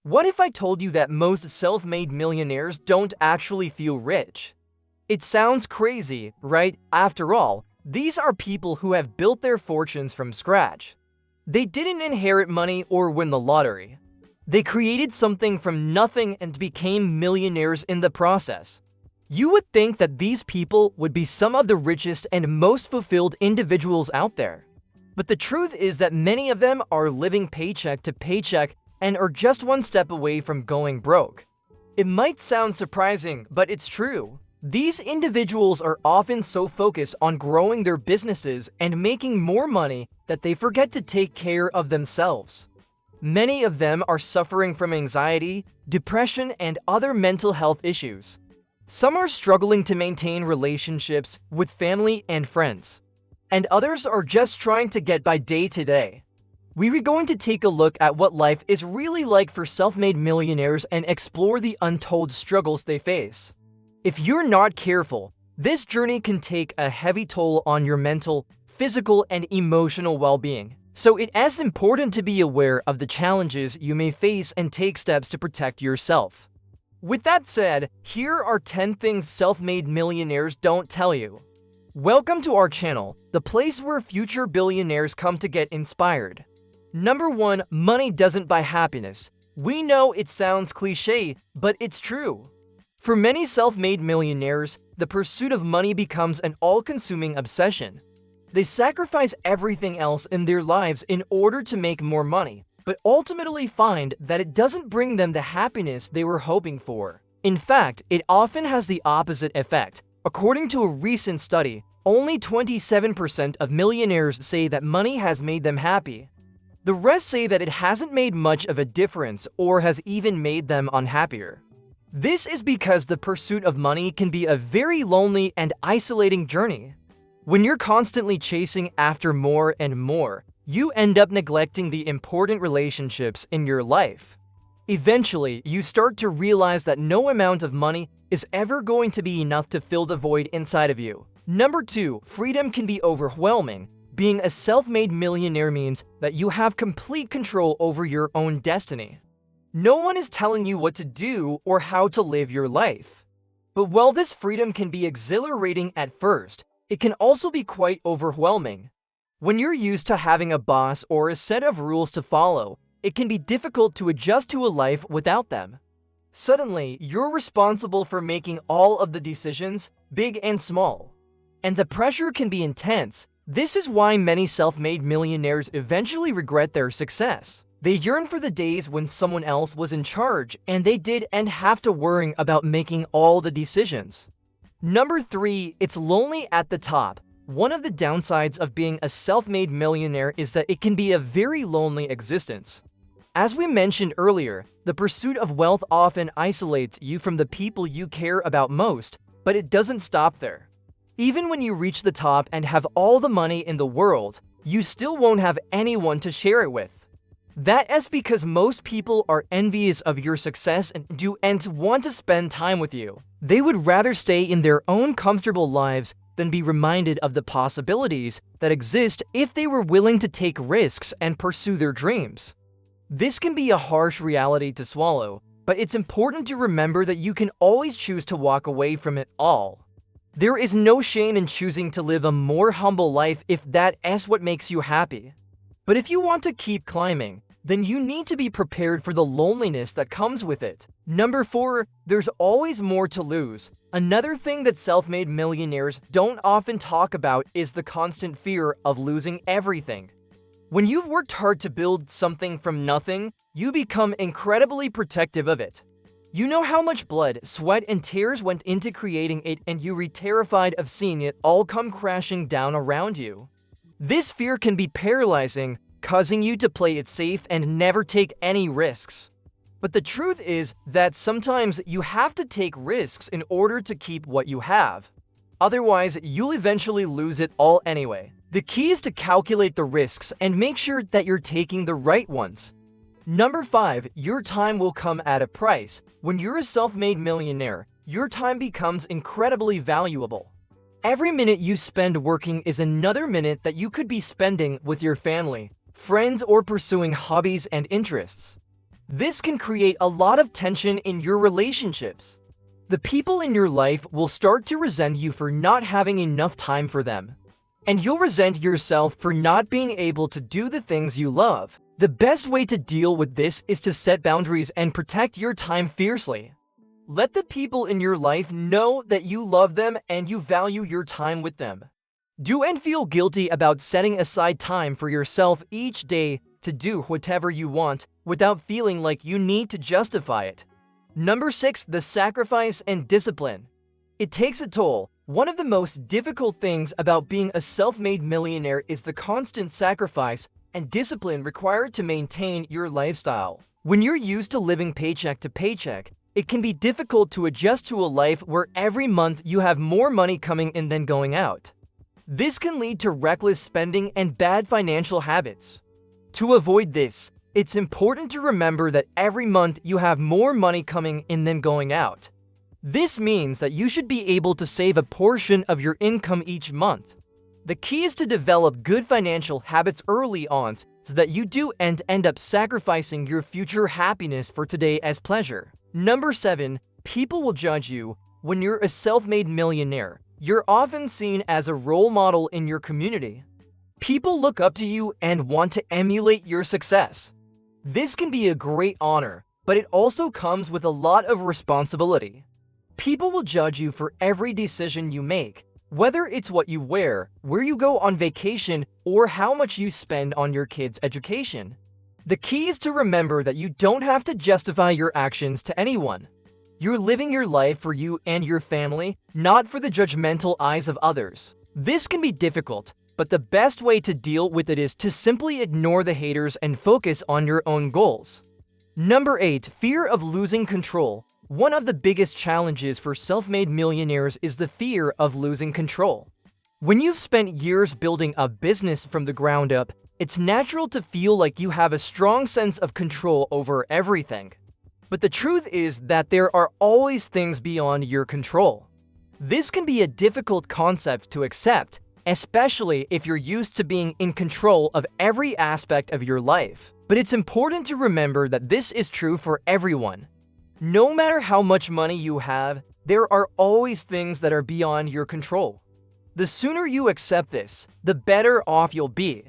What if I told you that most self-made millionaires don't actually feel rich? It sounds crazy, right? After all, these are people who have built their fortunes from scratch. They didn't inherit money or win the lottery. They created something from nothing and became millionaires in the process. You would think that these people would be some of the richest and most fulfilled individuals out there. But the truth is that many of them are living paycheck to paycheck and are just one step away from going broke. It might sound surprising, but it's true. These individuals are often so focused on growing their businesses and making more money that they forget to take care of themselves. Many of them are suffering from anxiety, depression, and other mental health issues. Some are struggling to maintain relationships with family and friends, and others are just trying to get by day to day. We are going to take a look at what life is really like for self-made millionaires and explore the untold struggles they face. If you're not careful, this journey can take a heavy toll on your mental, physical, and emotional well-being. So it is important to be aware of the challenges you may face and take steps to protect yourself. With that said, here are 10 things self-made millionaires don't tell you. Welcome to our channel, the place where future billionaires come to get inspired. Number 1, money doesn't buy happiness. We know it sounds cliche, but it's true. For many self-made millionaires, the pursuit of money becomes an all-consuming obsession. They sacrifice everything else in their lives in order to make more money, but ultimately find that it doesn't bring them the happiness they were hoping for. In fact, it often has the opposite effect. According to a recent study, only 27% of millionaires say that money has made them happy. The rest say that it hasn't made much of a difference or has even made them unhappier. This is because the pursuit of money can be a very lonely and isolating journey. When you're constantly chasing after more and more, you end up neglecting the important relationships in your life. Eventually, you start to realize that no amount of money is ever going to be enough to fill the void inside of you. Number 2, freedom can be overwhelming. Being a self-made millionaire means that you have complete control over your own destiny. No one is telling you what to do or how to live your life. But while this freedom can be exhilarating at first, it can also be quite overwhelming. When you're used to having a boss or a set of rules to follow, it can be difficult to adjust to a life without them. Suddenly, you're responsible for making all of the decisions, big and small. And the pressure can be intense. This is why many self-made millionaires eventually regret their success. They yearn for the days when someone else was in charge and they didn't have to worry about making all the decisions. Number 3, it's lonely at the top. One of the downsides of being a self-made millionaire is that it can be a very lonely existence. As we mentioned earlier, the pursuit of wealth often isolates you from the people you care about most, but it doesn't stop there. Even when you reach the top and have all the money in the world, you still won't have anyone to share it with. That is because most people are envious of your success and want to spend time with you. They would rather stay in their own comfortable lives than be reminded of the possibilities that exist if they were willing to take risks and pursue their dreams. This can be a harsh reality to swallow, but it's important to remember that you can always choose to walk away from it all. There is no shame in choosing to live a more humble life if that is what makes you happy. But if you want to keep climbing, then you need to be prepared for the loneliness that comes with it. Number 4, there's always more to lose. Another thing that self-made millionaires don't often talk about is the constant fear of losing everything. When you've worked hard to build something from nothing, you become incredibly protective of it. You know how much blood, sweat, and tears went into creating it, and you are terrified of seeing it all come crashing down around you. This fear can be paralyzing, causing you to play it safe and never take any risks. But the truth is that sometimes you have to take risks in order to keep what you have. Otherwise, you'll eventually lose it all anyway. The key is to calculate the risks and make sure that you're taking the right ones. Number 5, your time will come at a price. When you're a self-made millionaire, your time becomes incredibly valuable. Every minute you spend working is another minute that you could be spending with your family, friends, or pursuing hobbies and interests. This can create a lot of tension in your relationships. The people in your life will start to resent you for not having enough time for them. And you'll resent yourself for not being able to do the things you love. The best way to deal with this is to set boundaries and protect your time fiercely. Let the people in your life know that you love them and you value your time with them. Do and feel guilty about setting aside time for yourself each day to do whatever you want without feeling like you need to justify it. Number 6, the sacrifice and discipline. It takes a toll. One of the most difficult things about being a self-made millionaire is the constant sacrifice and discipline required to maintain your lifestyle. When you're used to living paycheck to paycheck, it can be difficult to adjust to a life where every month you have more money coming in than going out. This can lead to reckless spending and bad financial habits. To avoid this, it's important to remember that every month you have more money coming in than going out. This means that you should be able to save a portion of your income each month. The key is to develop good financial habits early on so that you do end up sacrificing your future happiness for today as pleasure. Number 7, people will judge you. When you're a self-made millionaire, you're often seen as a role model in your community. People look up to you and want to emulate your success. This can be a great honor, but it also comes with a lot of responsibility. People will judge you for every decision you make, whether it's what you wear, where you go on vacation, or how much you spend on your kids' education. The key is to remember that you don't have to justify your actions to anyone. You're living your life for you and your family, not for the judgmental eyes of others. This can be difficult, but the best way to deal with it is to simply ignore the haters and focus on your own goals. Number 8, fear of losing control. One of the biggest challenges for self-made millionaires is the fear of losing control. When you've spent years building a business from the ground up, it's natural to feel like you have a strong sense of control over everything. But the truth is that there are always things beyond your control. This can be a difficult concept to accept, especially if you're used to being in control of every aspect of your life. But it's important to remember that this is true for everyone. No matter how much money you have, there are always things that are beyond your control. The sooner you accept this, the better off you'll be.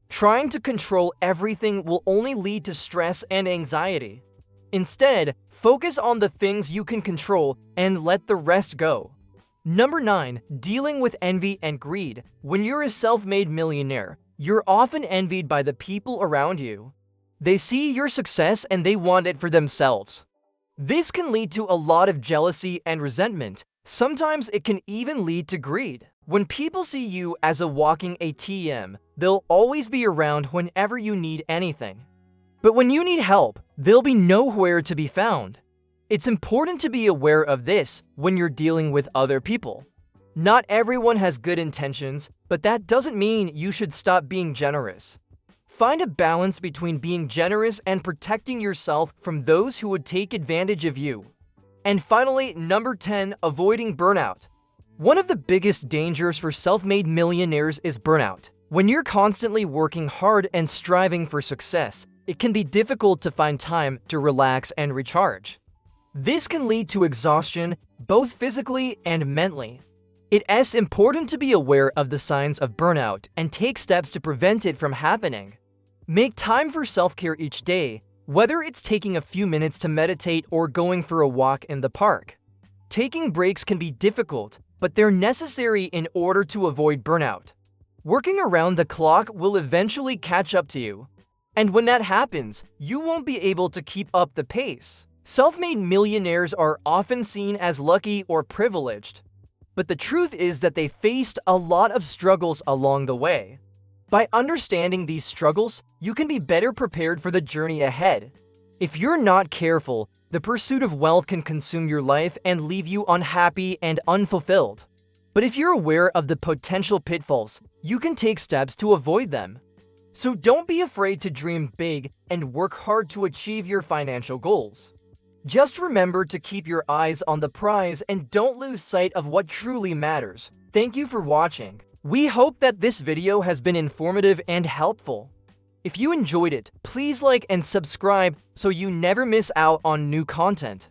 Trying to control everything will only lead to stress and anxiety. Instead, focus on the things you can control and let the rest go. Number 9, dealing with envy and greed. When you're a self-made millionaire, you're often envied by the people around you. They see your success and they want it for themselves. This can lead to a lot of jealousy and resentment. Sometimes it can even lead to greed. When people see you as a walking ATM, they'll always be around whenever you need anything. But when you need help, they'll be nowhere to be found. It's important to be aware of this when you're dealing with other people. Not everyone has good intentions, but that doesn't mean you should stop being generous. Find a balance between being generous and protecting yourself from those who would take advantage of you. And finally, number 10, avoiding burnout. One of the biggest dangers for self-made millionaires is burnout. When you're constantly working hard and striving for success, it can be difficult to find time to relax and recharge. This can lead to exhaustion, both physically and mentally. It's important to be aware of the signs of burnout and take steps to prevent it from happening. Make time for self-care each day, whether it's taking a few minutes to meditate or going for a walk in the park. Taking breaks can be difficult, but they're necessary in order to avoid burnout. Working around the clock will eventually catch up to you. And when that happens, you won't be able to keep up the pace. Self-made millionaires are often seen as lucky or privileged. But the truth is that they faced a lot of struggles along the way. By understanding these struggles, you can be better prepared for the journey ahead. If you're not careful, the pursuit of wealth can consume your life and leave you unhappy and unfulfilled. But if you're aware of the potential pitfalls, you can take steps to avoid them. So don't be afraid to dream big and work hard to achieve your financial goals. Just remember to keep your eyes on the prize and don't lose sight of what truly matters. Thank you for watching. We hope that this video has been informative and helpful. If you enjoyed it, please like and subscribe so you never miss out on new content.